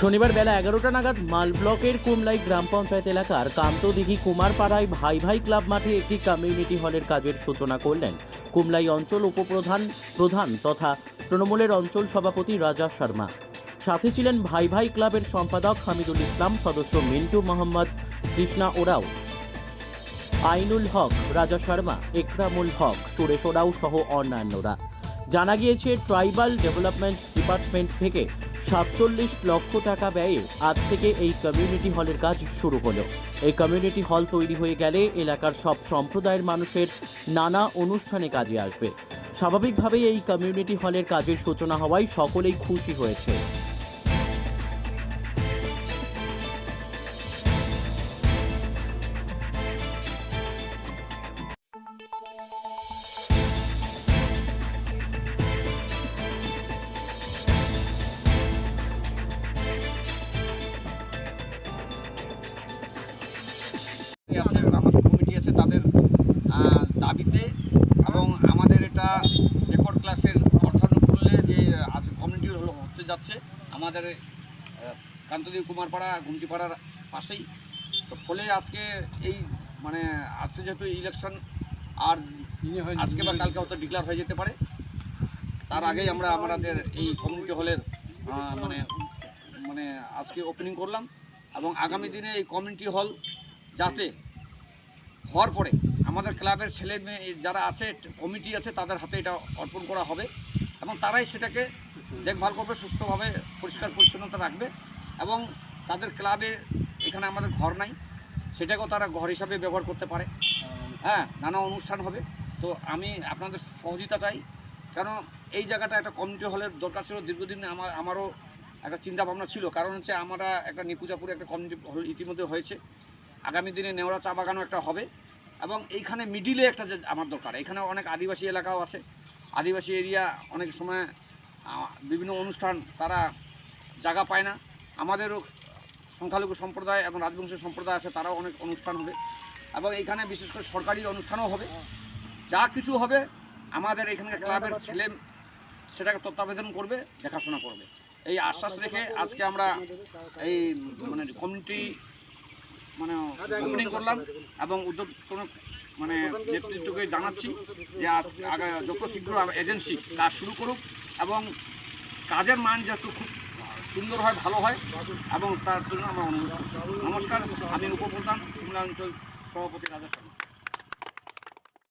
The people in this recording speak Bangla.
শনিবার বেলা 11টা নাগাদ মাল ব্লকের কুমলাই গ্রাম পঞ্চায়েত এলাকার কান্তদিঘি কুমারপাড়ায় ভাই ভাই ক্লাব মাঠে একটি কমিউনিটি হলের কাজের সূচনা করলেন কুমলাই অঞ্চল প্রধান তথা তৃণমূলের অঞ্চল সভাপতি রাজা শর্মা। সাথে ছিলেন ভাই ভাই ক্লাবের সম্পাদক হামিদুল ইসলাম, সদস্য মিন্টু মোহাম্মদ, কৃষ্ণা ওরাও, আইনুল হক, রাজা শর্মা, একরামুল হক, সুরেশ ওরাও সহ অন্যান্যরা। জানা গিয়েছে ট্রাইবাল ডেভেলপমেন্ট ডিপার্টমেন্ট থেকে 47 লক্ষ টাকা ব্যয়ে আজ থেকে এই কমিউনিটি হলের কাজ শুরু হলো। এই কমিউনিটি হল তৈরি হয়ে গেলে এলাকার সব সম্প্রদায়ের মানুষের নানা অনুষ্ঠানে কাজে আসবে। স্বাভাবিকভাবেই এই কমিউনিটি হলের কাজের সূচনা হওয়ায় সকলেই খুশি হয়েছে। আছে আমাদের কমিটি আছে তাদের দাবিতে, এবং আমাদের এটা রেকর্ড ক্লাসের অর্থানুকূল্যে যে আজ কমিউনিটি হতে যাচ্ছে আমাদের কান্তদিঘি কুমারপাড়া ঘুমটিপাড়ার পাশেই। তো ফলে আজকে এই আজকে যেহেতু ইলেকশন আর আজকে বা কালকে হয়তো ডিক্লেয়ার হয়ে যেতে পারে, তার আগেই আমরা আমাদের এই কমিউনিটি হলের আজকে ওপেনিং করলাম। এবং আগামী দিনে এই কমিউনিটি হল যাতে হওয়ার পরে আমাদের ক্লাবের ছেলে মেয়ে যারা আছে, কমিটি আছে, তাদের হাতে এটা অর্পণ করা হবে এবং তারাই সেটাকে দেখভাল করবে, সুষ্ঠুভাবে পরিষ্কার পরিচ্ছন্নতা রাখবে। এবং তাদের ক্লাবে এখানে আমাদের ঘর নাই, সেটাকেও তারা ঘর হিসাবে ব্যবহার করতে পারে। নানা অনুষ্ঠান হবে। তো আমি আপনাদের সহযোগিতা চাই, কারণ এই জায়গাটা একটা কমিউনিটি হলের দরকার ছিল। দীর্ঘদিন আমারও একটা চিন্তা ভাবনা ছিল, কারণ হচ্ছে আমরা একটা নিপুজাপুরে একটা কমিউনিটি হল ইতিমধ্যে হয়েছে, আগামী দিনে নেওড়া চা বাগানও একটা হবে। এবং এইখানে মিডিলে একটা যে আমার দরকার, এখানে অনেক আদিবাসী এলাকাও আছে, আদিবাসী এরিয়া অনেক সময় বিভিন্ন অনুষ্ঠান তারা জায়গা পায় না। আমাদেরও সংখ্যালঘু সম্প্রদায় এবং রাজবংশী সম্প্রদায় আছে, তারাও অনেক অনুষ্ঠান হবে। এবং এইখানে বিশেষ করে সরকারি অনুষ্ঠানও হবে। যা কিছু হবে আমাদের এখানকার ক্লাবের ছেলে সেটাকে তত্ত্বাবধান করবে, দেখাশোনা করবে, এই আশ্বাস রেখে আজকে আমরা এই কমিউনিটি ওপেনিং করলাম। এবং নেতৃত্বকে জানাচ্ছি যে যত শীঘ্র এজেন্সি কাজ শুরু করুক এবং কাজের মান যাতে খুব সুন্দর হয়, ভালো হয়, এবং তার জন্য আমরা অনুরোধ করছি। নমস্কার, আমি উপপ্রধান কুমলা অঞ্চল সভাপতি রাজা শর্মা।